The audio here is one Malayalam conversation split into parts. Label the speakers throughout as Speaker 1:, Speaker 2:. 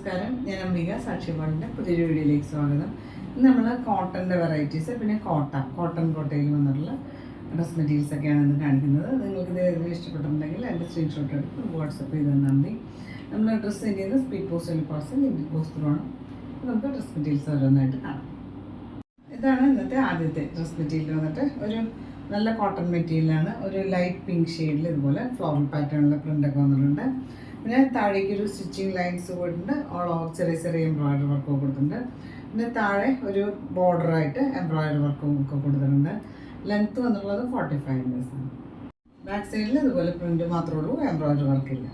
Speaker 1: നമസ്കാരം, ഞാൻ അംബിക സാക്ഷിപാടിൻ്റെ പുതിയൊരു വീഡിയോയിലേക്ക് സ്വാഗതം. ഇന്ന് നമ്മൾ കോട്ടൻ്റെ വെറൈറ്റീസ് പിന്നെ കോട്ടൺ കോട്ടയിൽ വന്നിട്ടുള്ള ഡ്രസ് മെറ്റീരിയൽസൊക്കെയാണ് ഇന്ന് കാണിക്കുന്നത്. നിങ്ങൾക്ക് ഇത് ഏതെങ്കിലും ഇഷ്ടപ്പെട്ടിട്ടുണ്ടെങ്കിൽ എൻ്റെ സ്ക്രീൻഷോട്ട് എടുത്ത് വാട്സപ്പ് ചെയ്ത് തന്നാൽ മതി. നമ്മൾ ഡ്രസ്സ് സെൻഡ് ചെയ്ത് speed post parcel Indian post through ആണ്. നമുക്ക് ഡ്രസ് മെറ്റീരിയൽസ് ഓരോന്നായിട്ട് കാണാം. ഇതാണ് ഇന്നത്തെ ആദ്യത്തെ ഡ്രസ് മെറ്റീരിയൽ വന്നിട്ട് ഒരു നല്ല കോട്ടൺ മെറ്റീരിയലാണ്. ഒരു ലൈറ്റ് പിങ്ക് ഷെയ്ഡിൽ ഇതുപോലെ ഫ്ലോറൽ പാറ്റേണിലെ പ്രിൻ്റൊക്കെ വന്നിട്ടുണ്ട്. പിന്നെ താഴേക്ക് ഒരു സ്റ്റിച്ചിങ് ലൈൻസ് പോയിട്ടുണ്ട്. ഓൾ ഓവർ ചെറിയ ചെറിയ എംബ്രോയിഡറി വർക്കൊക്കെ കൊടുത്തിട്ടുണ്ട്. പിന്നെ താഴെ ഒരു ബോർഡറായിട്ട് എംബ്രോയിഡറി വർക്കും ഒക്കെ കൊടുത്തിട്ടുണ്ട്. ലെങ്ത്ത് വന്നുള്ളത് 45 inches ആണ്. ബാക്ക് സൈഡിൽ ഇതുപോലെ പ്രിൻറ്റ് മാത്രമേ ഉള്ളൂ, എംബ്രോയിഡറി വർക്കില്ല.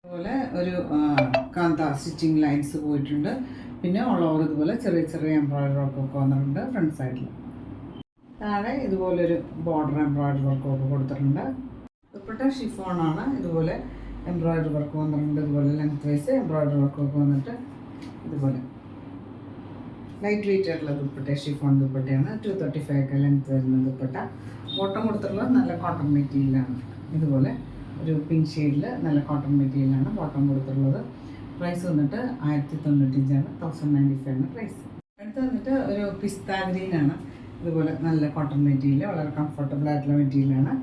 Speaker 1: അതുപോലെ ഒരു കാന്ത സ്റ്റിച്ചിങ് ലൈൻസ് പോയിട്ടുണ്ട്. പിന്നെ ഓൾ ഓവർ ഇതുപോലെ ചെറിയ ചെറിയ എംബ്രോയിഡറി വർക്കൊക്കെ വന്നിട്ടുണ്ട്. ഫ്രണ്ട് സൈഡിൽ താഴെ ഇതുപോലൊരു ബോർഡർ എംബ്രോയിഡറി വർക്കൊക്കെ കൊടുത്തിട്ടുണ്ട്. ദുപ്പട്ട ഷിഫോണാണ്. ഇതുപോലെ എംബ്രോയിഡറി വർക്ക് വന്നിട്ടുണ്ട്. ഇതുപോലെ ലെങ്ത് വൈസ് എംബ്രോയിഡറി വർക്കൊക്കെ വന്നിട്ട് ഇതുപോലെ ലൈറ്റ് വെയിറ്റ് ആയിട്ടുള്ള ദുപ്പട്ട ഷിഫോൺ ദുപ്പട്ടയാണ്. 235 ലെങ്ത് വരുന്ന ദുപ്പട്ട. ബോട്ടം കൊടുത്തിട്ടുള്ളത് നല്ല കോട്ടൺ മെറ്റീരിയലാണ്. ഇതുപോലെ ഒരു പിങ്ക് ഷെയ്ഡിൽ നല്ല കോട്ടൺ മെറ്റീരിയലാണ് ബോട്ടം കൊടുത്തിട്ടുള്ളത്. പ്രൈസ് വന്നിട്ട് 1095 ആണ്. 1095 ആണ് പ്രൈസ്. അടുത്ത് വന്നിട്ട് ഒരു പിസ്ത ഗ്രീനാണ്. ഇതുപോലെ നല്ല കോട്ടൺ മെറ്റീരിയൽ, വളരെ കംഫർട്ടബിൾ ആയിട്ടുള്ള മെറ്റീരിയലാണ്.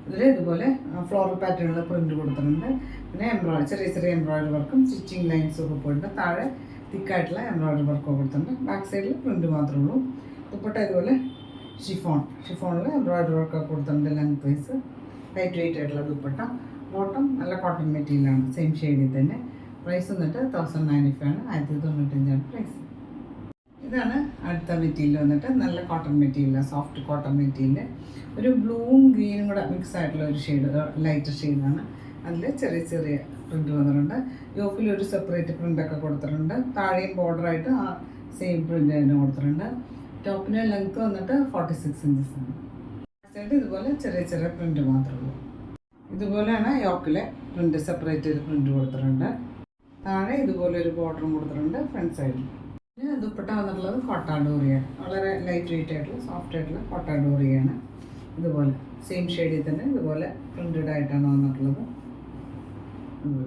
Speaker 1: ഇതിൽ ഇതുപോലെ ഫ്ലോറൽ പാറ്റേണിൽ പ്രിൻറ്റ് കൊടുത്തിട്ടുണ്ട്. പിന്നെ ചെറിയ ചെറിയ എംബ്രോയിഡറി വർക്കും സ്റ്റിച്ചിങ് ലൈൻസും ഒക്കെ പോയിട്ട് താഴെ തിക്കായിട്ടുള്ള എംബ്രോയിഡറി വർക്കൊക്കെ കൊടുത്തിട്ടുണ്ട്. ബാക്ക് സൈഡിൽ പ്രിൻറ്റ് മാത്രമേ ഉള്ളൂ. ദുപ്പട്ട ഇതുപോലെ ഷിഫോണിൽ എംബ്രോയിഡറി വർക്കൊക്കെ കൊടുത്തിട്ടുണ്ട്. ലെങ്ത് വൈസ് ലൈറ്റ് വെയിറ്റ് ആയിട്ടുള്ള ദുപ്പട്ട. ബോട്ടം നല്ല കോട്ടൺ മെറ്റീരിയലാണ്, സെയിം ഷെയ്ഡിൽ തന്നെ. പ്രൈസ് വന്നിട്ട് 1095 ആണ്. 1095 ആണ് പ്രൈസ്. ഇതാണ് അടുത്ത മെറ്റീരിയൽ വന്നിട്ട് നല്ല cotton material, soft cotton material. ഒരു ബ്ലൂവും ഗ്രീനും കൂടെ മിക്സ് ആയിട്ടുള്ള ഒരു ഷെയ്ഡ്, ലൈറ്റ് ഷെയ്ഡാണ്. അതിൽ ചെറിയ ചെറിയ പ്രിൻറ്റ് വന്നിട്ടുണ്ട്. യോക്കിലൊരു സെപ്പറേറ്റ് പ്രിൻ്റൊക്കെ കൊടുത്തിട്ടുണ്ട്. താഴെയും ബോർഡറായിട്ട് ആ സെയിം പ്രിൻ്റ് തന്നെ കൊടുത്തിട്ടുണ്ട്. ടോപ്പിന് ലെങ്ത്ത് വന്നിട്ട് 46 inches ആണ്. സൈഡ് ഇതുപോലെ ചെറിയ ചെറിയ പ്രിൻറ്റ് മാത്രമേ ഉള്ളൂ. ഇതുപോലെയാണ് യോക്കിലെ പ്രിൻറ്റ്, സെപ്പറേറ്റ് ഒരു പ്രിൻറ്റ് കൊടുത്തിട്ടുണ്ട്. താഴെ ഇതുപോലെ ഒരു ബോർഡറും കൊടുത്തിട്ടുണ്ട് ഫ്രണ്ട് സൈഡിൽ. പിന്നെ ദുപ്പട്ട വന്നിട്ടുള്ളത് കോട്ടാഡോറിയാണ്. വളരെ ലൈറ്റ് വെയിറ്റ് ആയിട്ടുള്ള സോഫ്റ്റ് ആയിട്ടുള്ള കോട്ടാഡോറിയാണ്. ഇതുപോലെ സെയിം ഷെയ്ഡിൽ തന്നെ ഇതുപോലെ പ്രിൻറ്റഡ് ആയിട്ടാണ് വന്നിട്ടുള്ളത്. ഇത്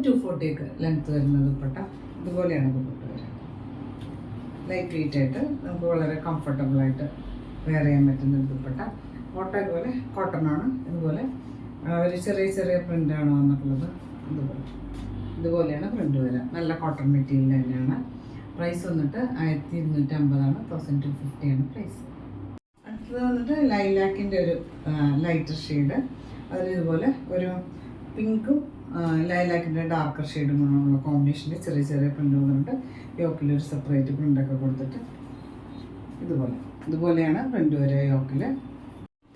Speaker 1: 240 ലെങ്ത്ത് വരുന്ന ദുപ്പട്ട. ഇതുപോലെയാണ് ദുപ്പട്ട വരുന്നത്. ലൈറ്റ് വെയിറ്റ് ആയിട്ട് നമുക്ക് വളരെ കംഫർട്ടബിളായിട്ട് വെയർ ചെയ്യാൻ പറ്റുന്ന ഒരു ദുപ്പട്ട. കോട്ടൺ ഇതുപോലെ കോട്ടണാണ്. ഇതുപോലെ ഒരു ചെറിയ ചെറിയ പ്രിൻ്റാണ് വന്നിട്ടുള്ളത്. ഇതുപോലെയാണ് പ്രിൻ്റ് വരിക. നല്ല കോട്ടൺ മെറ്റീരിയൽ തന്നെയാണ്. പ്രൈസ് വന്നിട്ട് 1250 ആണ്. 1250 ആണ് പ്രൈസ്. അടുത്തത് വന്നിട്ട് ലൈലാക്കിൻ്റെ ഒരു ലൈറ്റർ ഷെയ്ഡ്. അതിൽ ഇതുപോലെ ഒരു പിങ്കും ലൈലാക്കിൻ്റെ ഡാർക്കർ ഷെയ്ഡും കൊണ്ടുള്ള കോമ്പിനേഷനിൽ ചെറിയ ചെറിയ പ്രിൻ്റ് വന്നിട്ട് യോക്കിലൊരു സെപ്പറേറ്റ് പ്രിൻ്റൊക്കെ കൊടുത്തിട്ട് ഇതുപോലെയാണ് പ്രിൻ്റ് വരിക യോക്കിൽ.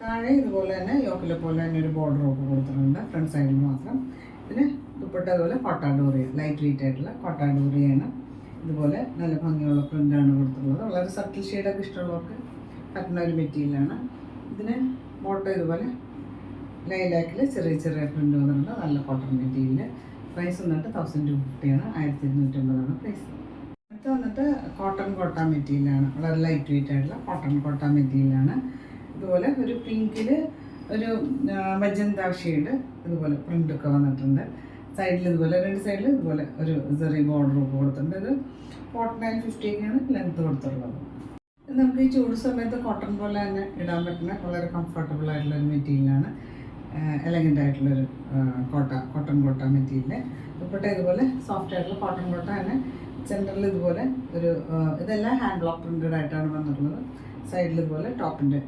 Speaker 1: താഴെ ഇതുപോലെ തന്നെ യോക്കിലെ പോലെ തന്നെ ഒരു ബോർഡറൊക്കെ കൊടുത്തിട്ടുണ്ട് ഫ്രണ്ട് സൈഡിൽ മാത്രം. പിന്നെ ദുപ്പട്ട അതുപോലെ കോട്ടാഡോറിയ, ലൈറ്റ് വെയിറ്റ് ആയിട്ടുള്ള കോട്ടാഡോറിയാണ്. ഇതുപോലെ നല്ല ഭംഗിയുള്ള പ്രിൻ്റാണ് കൊടുത്തിട്ടുള്ളത്. വളരെ സട്ടിൽ ഷെയ്ഡൊക്കെ ഇഷ്ടമുള്ളവർക്ക് പറ്റുന്ന ഒരു മെറ്റീരിയലാണ്. ഇതിന് ബോട്ടം ഇതുപോലെ ലൈലാക്കിൽ ചെറിയ ചെറിയ പ്രിൻ്റ് വന്നിട്ടുണ്ട്. നല്ല കോട്ടൺ മെറ്റീരിയൽ. പ്രൈസ് വന്നിട്ട് 1250 ആണ്. 1250 ആണ് പ്രൈസ്. അടുത്ത വന്നിട്ട് കോട്ടൺ മെറ്റീരിയലാണ്. വളരെ ലൈറ്റ് വെയിറ്റ് ആയിട്ടുള്ള കോട്ടൺ മെറ്റീരിയലാണ്. ഇതുപോലെ ഒരു പിങ്കിൽ ഒരു മജന്ത ഷെയ്ഡ് ഇതുപോലെ പ്രിൻ്റൊക്കെ വന്നിട്ടുണ്ട്. സൈഡിൽ ഇതുപോലെ രണ്ട് സൈഡിൽ ഇതുപോലെ ഒരു ചെറിയ ബോർഡറൊക്കെ കൊടുത്തിട്ടുണ്ട്. ഇത് 4950 ലെങ്ത്ത് കൊടുത്തിട്ടുള്ളത്. നമുക്ക് ഈ ചൂട് സമയത്ത് കോട്ടൺ പോലെ തന്നെ ഇടാൻ പറ്റുന്ന വളരെ കംഫർട്ടബിൾ ആയിട്ടുള്ളൊരു മെറ്റീരിയലാണ്. എലഗൻ്റ് ആയിട്ടുള്ളൊരു കോട്ടൺ മെറ്റീരിയൽ. ദുപ്പട്ട ഇതുപോലെ സോഫ്റ്റ് ആയിട്ടുള്ള കോട്ടൺ കോട്ട തന്നെ. സെൻറ്ററിൽ ഇതുപോലെ ഒരു ഇതെല്ലാം ഹാൻഡ് ബ്ലോക്ക് പ്രിൻറ്റഡ് ആയിട്ടാണ് വന്നിട്ടുള്ളത്. സൈഡിൽ ഇതുപോലെ ടോപ്പിൻ്റെ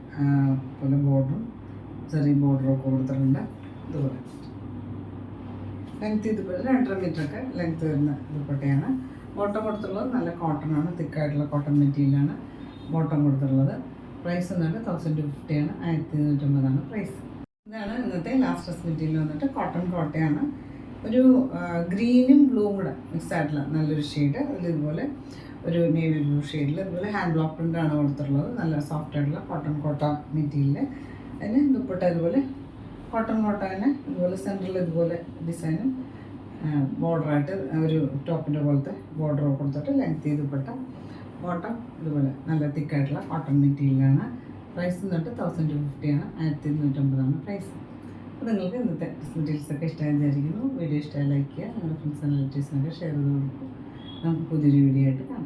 Speaker 1: പോലെ ബോർഡറും ചെറിയ ബോർഡറൊക്കെ കൊടുത്തിട്ടുണ്ട്. ഇതുപോലെ ലെങ്ത്ത് ഇതുപോലെ 2.5 മീറ്ററൊക്കെ ലെങ്ത്ത് വരുന്ന ദുപ്പട്ടയാണ്. ബോട്ടം കൊടുത്തിട്ടുള്ളത് നല്ല കോട്ടണാണ്, തിക്കായിട്ടുള്ള കോട്ടൺ മെറ്റീരിയലാണ് ബോട്ടം കൊടുത്തിട്ടുള്ളത്. പ്രൈസ് വന്നിട്ട് 1250 ആണ്. 1250 ആണ് പ്രൈസ്. ഇതാണ് ഇന്നത്തെ ലാസ്റ്റ് ഡ്രസ് മെറ്റീരിയൽ വന്നിട്ട് കോട്ടയാണ്. ഒരു ഗ്രീനും ബ്ലൂവും കൂടെ മിക്സ് ആയിട്ടുള്ള നല്ലൊരു ഷെയ്ഡ്. അതിൽ ഇതുപോലെ ഒരു നേവി ബ്ലൂ ഷെയ്ഡിൽ ഇതുപോലെ ഹാൻഡ് ബ്ലോക്ക് പ്രിൻ്റാണ് കൊടുത്തിട്ടുള്ളത്. നല്ല സോഫ്റ്റ് ആയിട്ടുള്ള കോട്ട മെറ്റീരിയൽ. അതിന് ദുപ്പട്ട ഇതുപോലെ കോട്ടൺ തന്നെ ഇതുപോലെ സെൻറ്ററിൽ ഇതുപോലെ ഡിസൈനും ബോർഡറായിട്ട് ഒരു ടോപ്പിൻ്റെ പോലത്തെ ബോർഡറൊക്കെ കൊടുത്തിട്ട് ലെങ്ത്ത് ചെയ്തപ്പെട്ട ബോട്ടം ഇതുപോലെ നല്ല തിക്കായിട്ടുള്ള കോട്ടൺ മെറ്റീരിയലാണ്. പ്രൈസ് വന്നിട്ട് 1250 ആണ്. 1250 ആണ് പ്രൈസ്. അപ്പോൾ നിങ്ങൾക്ക് ഇന്നത്തെ ഡ്രസ് മെറ്റീരിയൽസൊക്കെ ഇഷ്ടമായി വിചാരിക്കുന്നു. വീഡിയോ ഇഷ്ടമായി ലൈക്ക് ചെയ്യുക, നിങ്ങളുടെ ഫ്രണ്ട്സ് ആൻഡ് റിലേറ്റീവ്സിനൊക്കെ ഷെയർ ചെയ്ത് കൊടുക്കും. നമുക്ക് പുതിയൊരു വീഡിയോ ആയിട്ട് കാണാം.